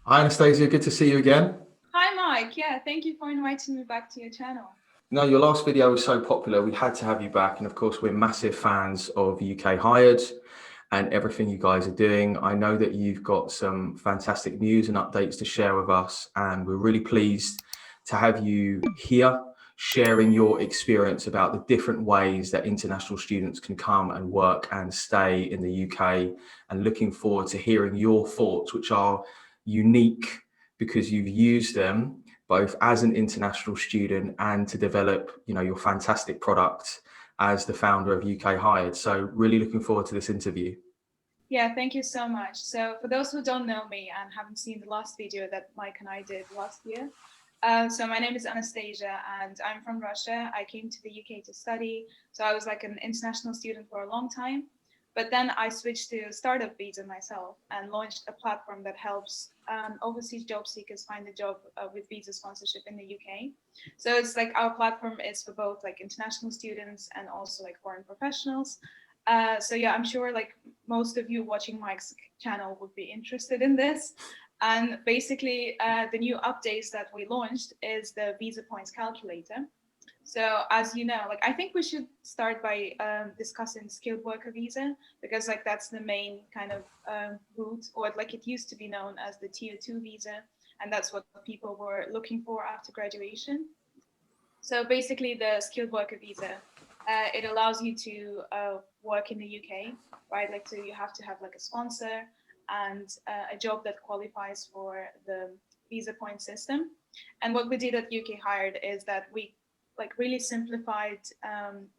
Hi, Anastasia. Good to see you again. Hi, Mike. Yeah, thank you for inviting me back to your channel. No, your last video was so popular, we had to have you back. And of course, we're massive fans of UK Hired and everything you guys are doing. I know that you've got some fantastic news and updates to share with us, and we're really pleased to have you here sharing your experience about the different ways that international students can come and work and stay in the UK, and looking forward to hearing your thoughts, which are unique because you've used them both as an international student and to develop, your fantastic product as the founder of UK Hired. So really looking forward to this interview. Yeah, thank you so much. So, for those who don't know me and haven't seen the last video that Mike and I did last year, so my name is Anastasia and I'm from Russia. I came to the UK to study. So, I was like an international student for a long time. But then I switched to startup visa myself and launched a platform that helps overseas job seekers find a job with visa sponsorship in the UK. So it's like our platform is for both like international students and also like foreign professionals. So yeah, I'm sure like most of you watching Mike's channel would be interested in this. And basically, the new updates that we launched is the visa points calculator. So as you know, like I think we should start by discussing skilled worker visa because like that's the main kind of route, or like it used to be known as the tier two visa, and that's what people were looking for after graduation. So basically, the skilled worker visa, it allows you to work in the UK, right? Like, so you have to have like a sponsor and a job that qualifies for the visa point system. And what we did at UK Hired is that we like really simplified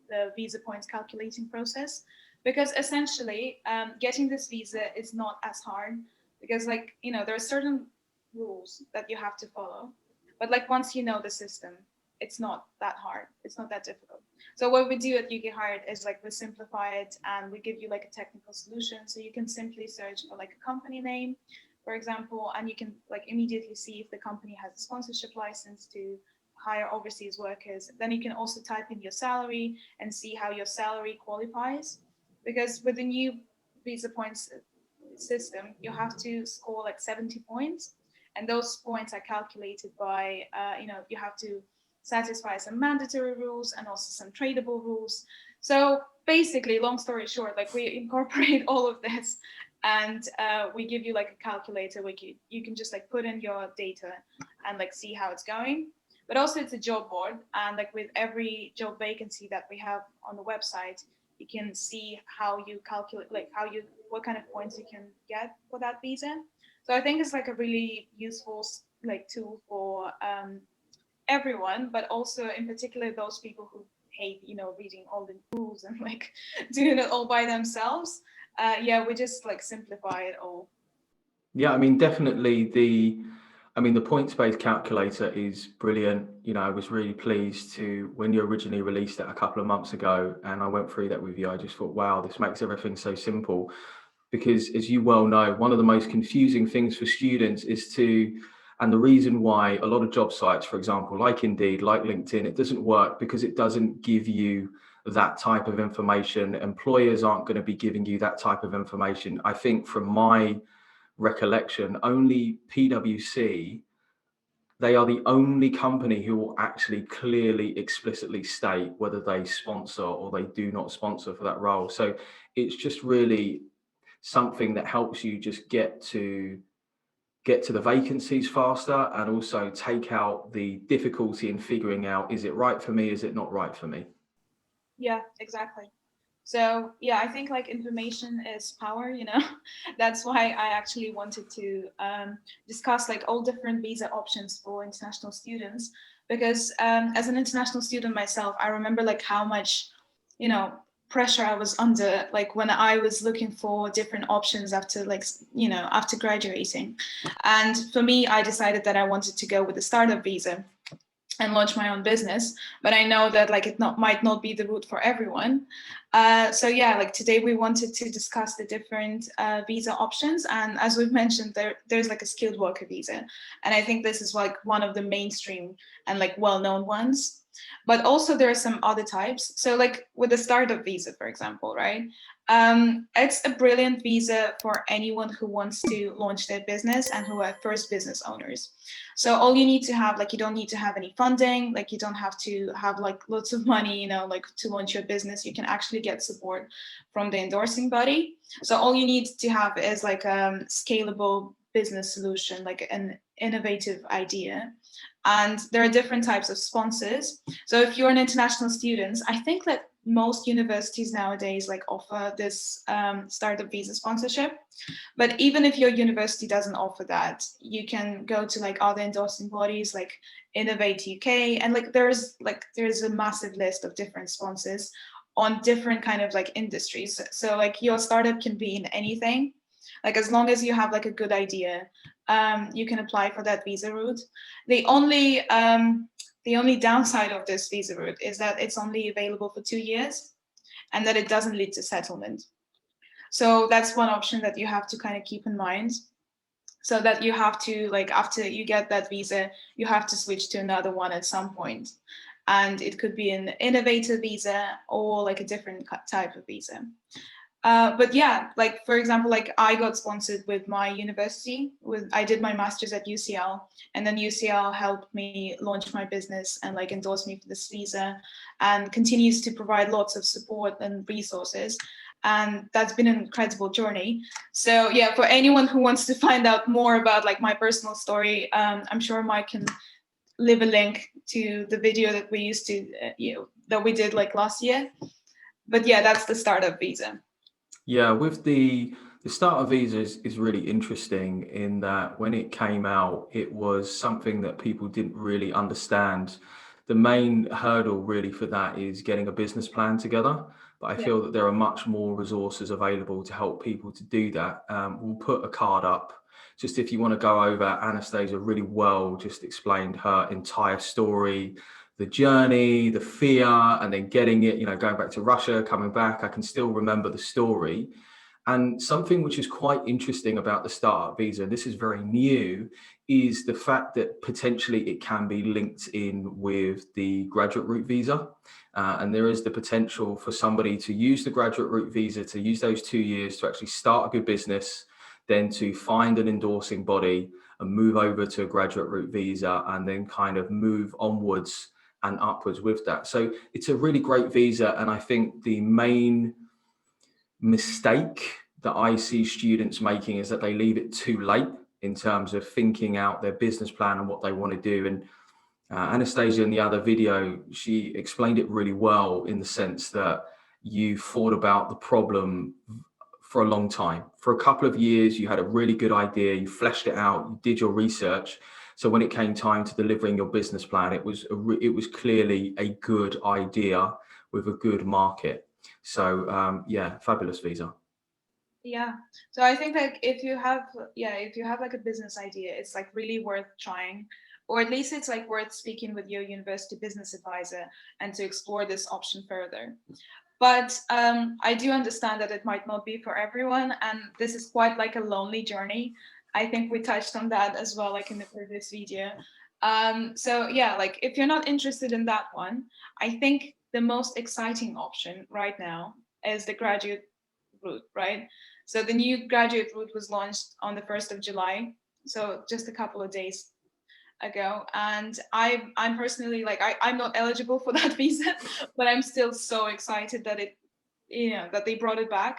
the visa points calculating process because essentially getting this visa is not as hard because like there are certain rules that you have to follow, but like once you know the system, it's not that hard. It's not that difficult. So what we do at UK Hired is like we simplify it and we give you like a technical solution. So you can simply search for like a company name, for example, and you can like immediately see if the company has a sponsorship license to hire overseas workers. Then you can also type in your salary and see how your salary qualifies. Because with the new visa points system, you have to score like 70 points, and those points are calculated by you have to satisfy some mandatory rules and also some tradable rules. So basically, long story short, like we incorporate all of this, and we give you like a calculator where you can just like put in your data and like see how it's going. But also it's a job board, and like with every job vacancy that we have on the website, you can see how you calculate, like how you what kind of points you can get for that visa. So I think it's like a really useful like tool for everyone, but also in particular those people who hate, reading all the rules and like doing it all by themselves. Yeah, we just like simplify it all. Yeah, I mean, definitely the points-based calculator is brilliant. I was really pleased to when you originally released it a couple of months ago, and I went through that with you. I just thought, wow, this makes everything so simple. Because as you well know, one of the most confusing things for students and the reason why a lot of job sites, for example, like Indeed, like LinkedIn, it doesn't work because it doesn't give you that type of information. Employers aren't going to be giving you that type of information. I think from my recollection, only PwC, they are the only company who will actually clearly, explicitly state whether they sponsor or they do not sponsor for that role. So it's just really something that helps you just get to the vacancies faster, and also take out the difficulty in figuring out, is it right for me, is it not right for me? Yeah, exactly. So yeah, I think like information is power, That's why I actually wanted to discuss like all different visa options for international students because as an international student myself, I remember like how much, you know, pressure I was under like when I was looking for different options after like after graduating. And for me, I decided that I wanted to go with the startup visa and launch my own business, but I know that like it not might not be the route for everyone. So yeah, like today we wanted to discuss the different visa options, and as we've mentioned, there's like a skilled worker visa, and I think this is like one of the mainstream and like well-known ones. But also there are some other types. So like with the startup visa, for example, right? It's a brilliant visa for anyone who wants to launch their business and who are first business owners. So all you need to have, like, you don't need to have any funding, like you don't have to have like lots of money, you know, like to launch your business. You can actually get support from the endorsing body. So all you need to have is like a scalable business solution, like an innovative idea. And there are different types of sponsors. So if you're an international student, I think that most universities nowadays like offer this startup visa sponsorship. But even if your university doesn't offer that, you can go to like other endorsing bodies like Innovate UK, and like there's a massive list of different sponsors on different kind of like industries. So like your startup can be in anything, like as long as you have like a good idea, you can apply for that visa route. The only downside of this visa route is that it's only available for 2 years, and that it doesn't lead to settlement. So that's one option that you have to kind of keep in mind. So that you have to, like, after you get that visa, you have to switch to another one at some point. And it could be an innovator visa or like a different type of visa. But yeah, like for example, like I got sponsored with my university. I did my master's at UCL, and then UCL helped me launch my business and like endorse me for this visa, and continues to provide lots of support and resources. And that's been an incredible journey. So yeah, for anyone who wants to find out more about like my personal story, I'm sure Mike can leave a link to the video that we used to, that we did like last year. But yeah, that's the startup visa. Yeah, with the starter visa is really interesting in that when it came out, it was something that people didn't really understand. The main hurdle really for that is getting a business plan together. But I Yeah. feel that there are much more resources available to help people to do that. We'll put a card up just if you want to go over. Anastasia really well just explained her entire story, the journey, the fear, and then getting it, going back to Russia, coming back. I can still remember the story. And something which is quite interesting about the startup visa, and this is very new, is the fact that potentially it can be linked in with the graduate route visa. And there is the potential for somebody to use the graduate route visa, to use those 2 years to actually start a good business, then to find an endorsing body and move over to a graduate route visa, and then kind of move onwards and upwards with that. So it's a really great visa. And I think the main mistake that I see students making is that they leave it too late in terms of thinking out their business plan and what they want to do. And Anastasia in the other video, she explained it really well in the sense that you thought about the problem for a long time. For a couple of years, you had a really good idea, you fleshed it out, you did your research. So when it came time to delivering your business plan, it was clearly a good idea with a good market. So yeah, fabulous visa. Yeah. So I think like if you have like a business idea, it's like really worth trying, or at least it's like worth speaking with your university business advisor and to explore this option further. But I do understand that it might not be for everyone, and this is quite like a lonely journey. I think we touched on that as well, like in the previous video. So yeah, like if you're not interested in that one, I think the most exciting option right now is the graduate route, right? So the new graduate route was launched on the 1st of July, so just a couple of days ago. And I'm personally like I'm not eligible for that visa, but I'm still so excited that that they brought it back,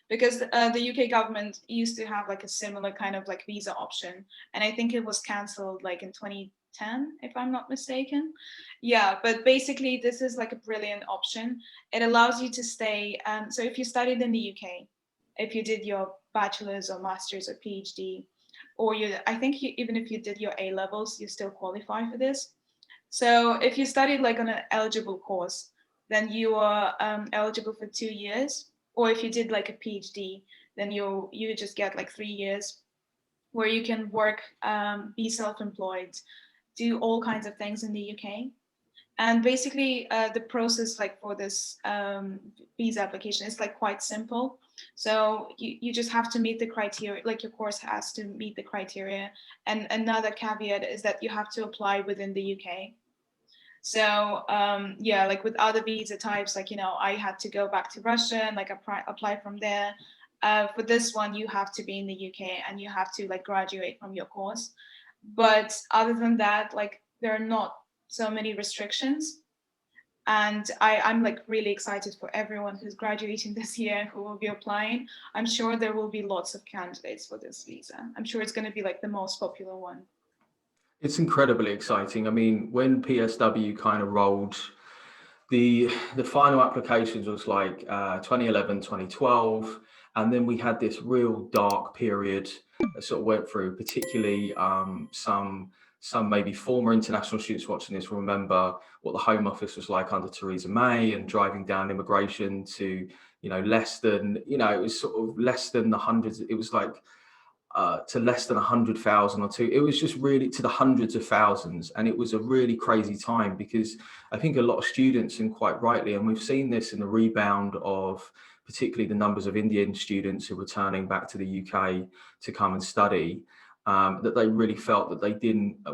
because the UK government used to have like a similar kind of like visa option, and I think it was cancelled like in 2010 if I'm not mistaken. Yeah, but basically this is like a brilliant option. It allows you to stay, so if you studied in the UK, if you did your bachelor's or master's or PhD, or I think even if you did your A levels, you still qualify for this. So if you studied like on an eligible course, then you are eligible for 2 years. Or if you did like a PhD, then you just get like 3 years where you can work, be self-employed, do all kinds of things in the UK. And basically, the process like for this visa application is like quite simple. So you just have to meet the criteria, like your course has to meet the criteria. And another caveat is that you have to apply within the UK. So yeah, like with other visa types, like, I had to go back to Russia and like apply from there. For this one, you have to be in the UK and you have to like graduate from your course. But other than that, like there are not so many restrictions. And I'm like really excited for everyone who's graduating this year who will be applying. I'm sure there will be lots of candidates for this visa. I'm sure it's going to be like the most popular one. It's incredibly exciting. I mean, when PSW kind of rolled, the final applications was like 2011, 2012, and then we had this real dark period that sort of went through. Particularly, some maybe former international students watching this will remember what the Home Office was like under Theresa May and driving down immigration to, less than, it was sort of less than the hundreds. It was like to less than 100,000 or two. It was just really to the hundreds of thousands. And it was a really crazy time because I think a lot of students, and quite rightly, and we've seen this in the rebound of particularly the numbers of Indian students who are returning back to the UK to come and study, that they really felt that they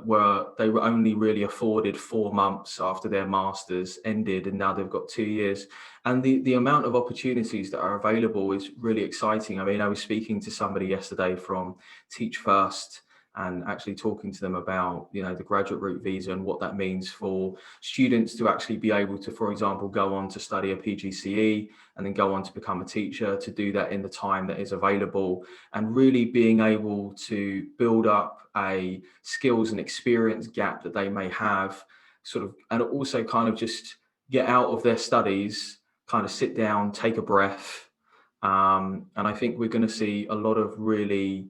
were only really afforded 4 months after their masters ended, and now they've got 2 years. And the amount of opportunities that are available is really exciting. I mean, I was speaking to somebody yesterday from Teach First and actually talking to them about, the graduate route visa and what that means for students to actually be able to, for example, go on to study a PGCE and then go on to become a teacher, to do that in the time that is available, and really being able to build up a skills and experience gap that they may have, sort of, and also kind of just get out of their studies, kind of sit down, take a breath. And I think we're going to see a lot of really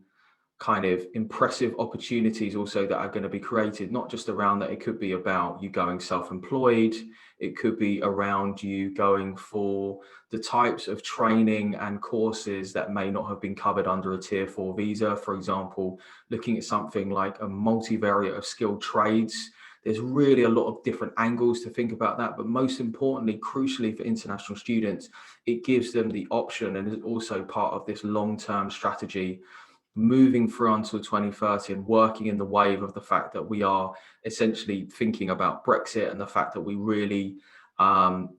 kind of impressive opportunities also that are going to be created, not just around that. It could be about you going self-employed. It could be around you going for the types of training and courses that may not have been covered under a tier 4 visa. For example, looking at something like a multivariate of skilled trades. There's really a lot of different angles to think about that. But most importantly, crucially for international students, it gives them the option, and is also part of this long-term strategy moving through until 2030 and working in the wave of the fact that we are essentially thinking about Brexit and the fact that we really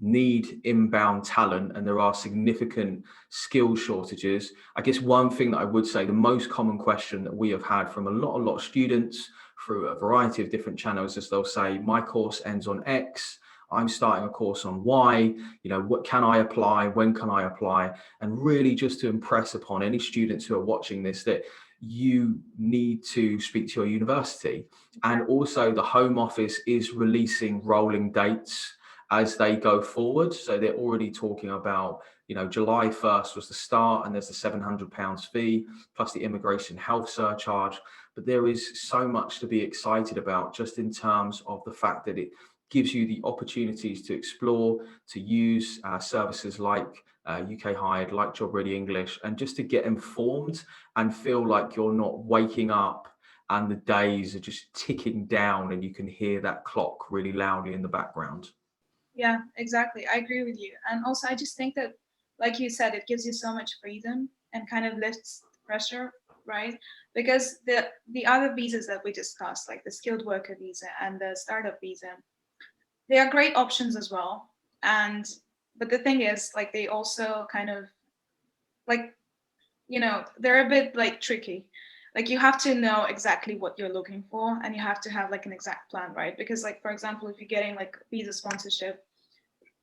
need inbound talent, and there are significant skill shortages. I guess one thing that I would say, the most common question that we have had from a lot of students through a variety of different channels, is they'll say, my course ends on X, I'm starting a course on Y, what can I apply, when can I apply? And really just to impress upon any students who are watching this that you need to speak to your university. And also the Home Office is releasing rolling dates as they go forward. So they're already talking about, July 1st was the start, and there's the £700 fee plus the immigration health surcharge. But there is so much to be excited about, just in terms of the fact that it gives you the opportunities to explore, to use services like UK Hired, like Job Ready English, and just to get informed and feel like you're not waking up and the days are just ticking down and you can hear that clock really loudly in the background. Yeah, exactly. I agree with you. And also, I just think that, like you said, it gives you so much freedom and kind of lifts the pressure, right? Because the other visas that we discussed, like the skilled worker visa and the startup visa, they are great options as well. And but the thing is, like they also kind of like, they're a bit like tricky. Like you have to know exactly what you're looking for and you have to have like an exact plan, right? Because like for example, if you're getting like visa sponsorship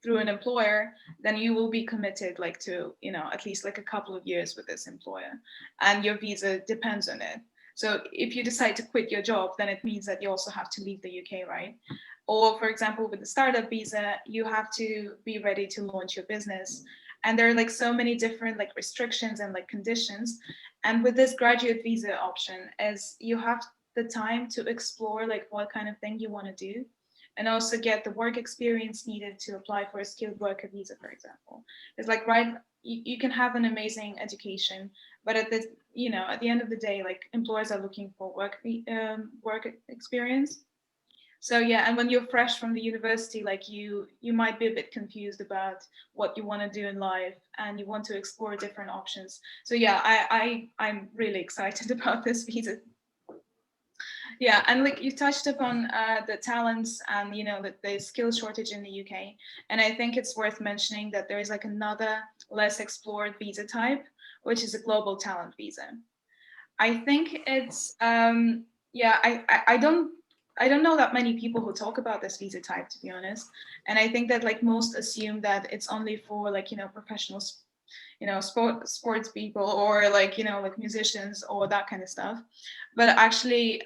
through an employer, then you will be committed like to, at least like a couple of years with this employer, and your visa depends on it. So if you decide to quit your job, then it means that you also have to leave the UK, right? Or for example, with the startup visa, you have to be ready to launch your business. And there are like so many different like restrictions and like conditions. And with this graduate visa option, as you have the time to explore like what kind of thing you want to do, and also get the work experience needed to apply for a skilled worker visa, for example. It's like, right, you can have an amazing education, but at the end of the day, like employers are looking for work experience. So yeah, and when you're fresh from the university, like you might be a bit confused about what you want to do in life, and you want to explore different options. So yeah, I'm really excited about this visa. Yeah, and like you touched upon the talents and the skill shortage in the UK, and I think it's worth mentioning that there is like another less explored visa type, which is a global talent visa. I think it's yeah, I don't know that many people who talk about this visa type, to be honest. And I think that like most assume that it's only for like professionals, sports people, or like like musicians or that kind of stuff. But actually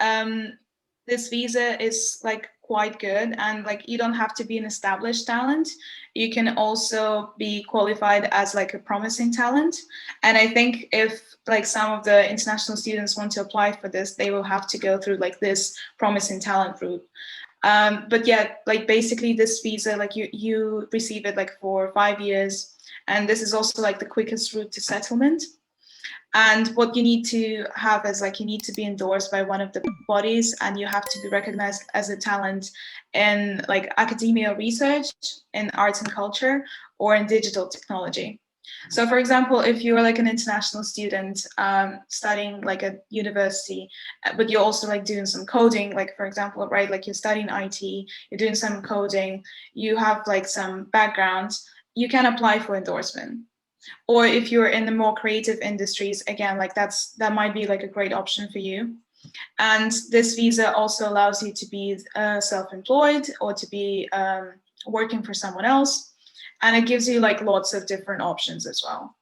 this visa is like quite good, and like you don't have to be an established talent. You can also be qualified as like a promising talent. And I think if like some of the international students want to apply for this, they will have to go through like this promising talent route. But yeah, like basically this visa, like you receive it like for 5 years, and this is also like the quickest route to settlement. And what you need to have is like you need to be endorsed by one of the bodies, and you have to be recognized as a talent in like academia research, in arts and culture, or in digital technology. So for example, if you're like an international student studying like at university, but you're also like doing some coding, like for example, right, like you're studying IT, you're doing some coding, you have like some background, you can apply for endorsement. Or if you're in the more creative industries, again, like that might be like a great option for you. And this visa also allows you to be self-employed, or to be working for someone else, and it gives you like lots of different options as well.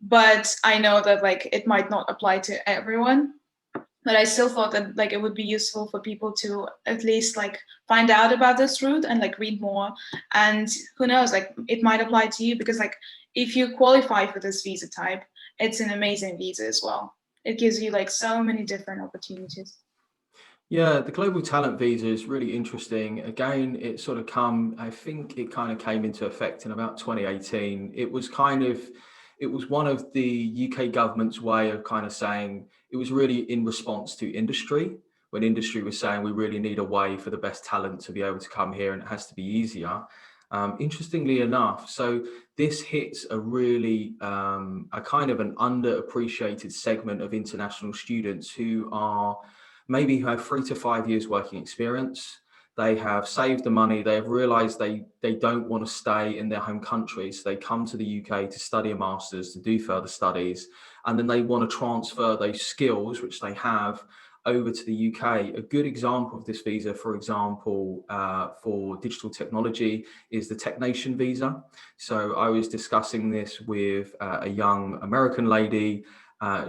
But I know that like it might not apply to everyone, but I still thought that like it would be useful for people to at least like find out about this route and like read more. And who knows, like it might apply to you, because like if you qualify for this visa type, it's an amazing visa as well. It gives you like so many different opportunities. Yeah, the global talent visa is really interesting. Again, it sort of I think it kind of came into effect in about 2018. It was one of the UK government's way of kind of saying, it was really in response to industry, when industry was saying we really need a way for the best talent to be able to come here and it has to be easier. Interestingly enough, so this hits a kind of an underappreciated segment of international students who are maybe who have 3 to 5 years working experience. They have saved the money. They have realized they don't want to stay in their home country. So they come to the UK to study a master's, to do further studies, and then they want to transfer those skills, which they have, over to the UK. A good example of this visa, for example, for digital technology, is the Technation visa. So I was discussing this with a young American lady,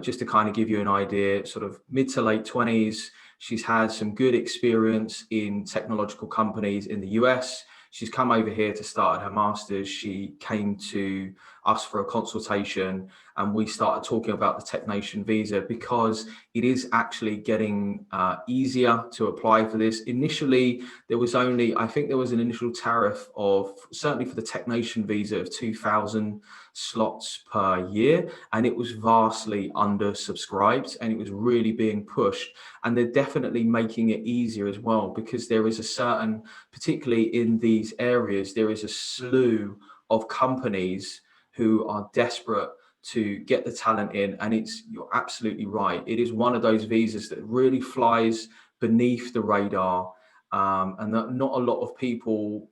just to kind of give you an idea, sort of mid to late 20s. She's had some good experience in technological companies in the US. She's come over here to start her master's. She came to us for a consultation, and we started talking about the Technation visa because it is actually getting easier to apply for this. Initially, I think there was an initial tariff of, certainly for the Technation visa, of 2,000 slots per year, and it was vastly undersubscribed, and it was really being pushed. And they're definitely making it easier as well, because there is a certain, particularly in these areas, there is a slew of companies who are desperate to get the talent in. And you're absolutely right, it is one of those visas that really flies beneath the radar, and that not a lot of people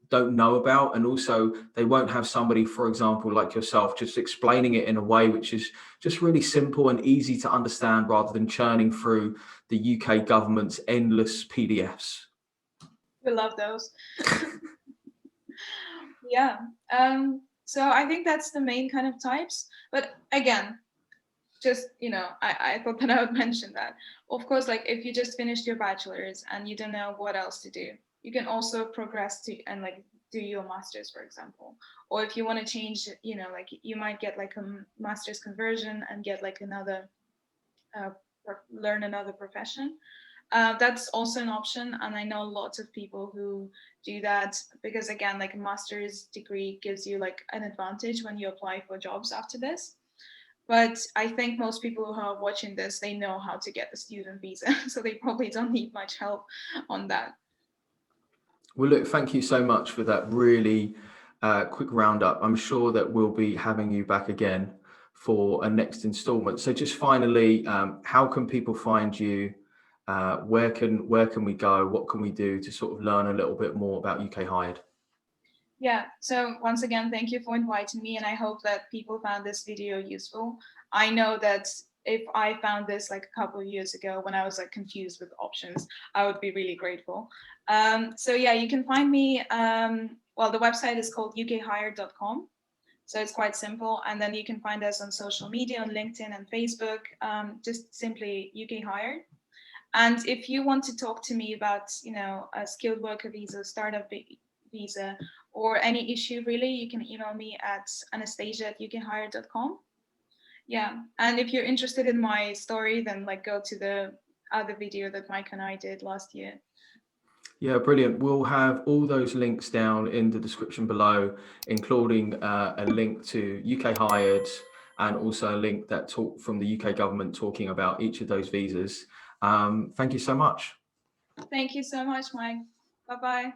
don't know about. And also, they won't have somebody, for example, like yourself, just explaining it in a way which is just really simple and easy to understand, rather than churning through the UK government's endless PDFs. We love those. Yeah. So I think that's the main kind of types. But again, just I thought that I would mention that. Of course, like if you just finished your bachelor's and you don't know what else to do, you can also progress to and like do your master's, for example. Or if you want to change, like you might get like a master's conversion and get like another uh, learn another profession. That's also an option, and I know lots of people who do that, because again, like a master's degree gives you like an advantage when you apply for jobs after this. But I think most people who are watching this, they know how to get the student visa, so they probably don't need much help on that. Well, look, thank you so much for that really quick roundup. I'm sure that we'll be having you back again for a next installment. So just finally, how can people find you? Where can we go? What can we do to sort of learn a little bit more about UK Hired? Yeah, so once again, thank you for inviting me, and I hope that people found this video useful. I know that if I found this like a couple of years ago when I was like confused with options, I would be really grateful. So yeah, you can find me, well, the website is called ukhired.com. So it's quite simple. And then you can find us on social media, on LinkedIn and Facebook, just simply UK Hired. And if you want to talk to me about, a skilled worker visa, startup visa, or any issue really, you can email me at anastasia@ukhired.com. Yeah, and if you're interested in my story, then like go to the other video that Mike and I did last year. Yeah, brilliant. We'll have all those links down in the description below, including a link to UK Hired and also a link that talk from the UK government talking about each of those visas. Thank you so much. Thank you so much, Mike. Bye-bye.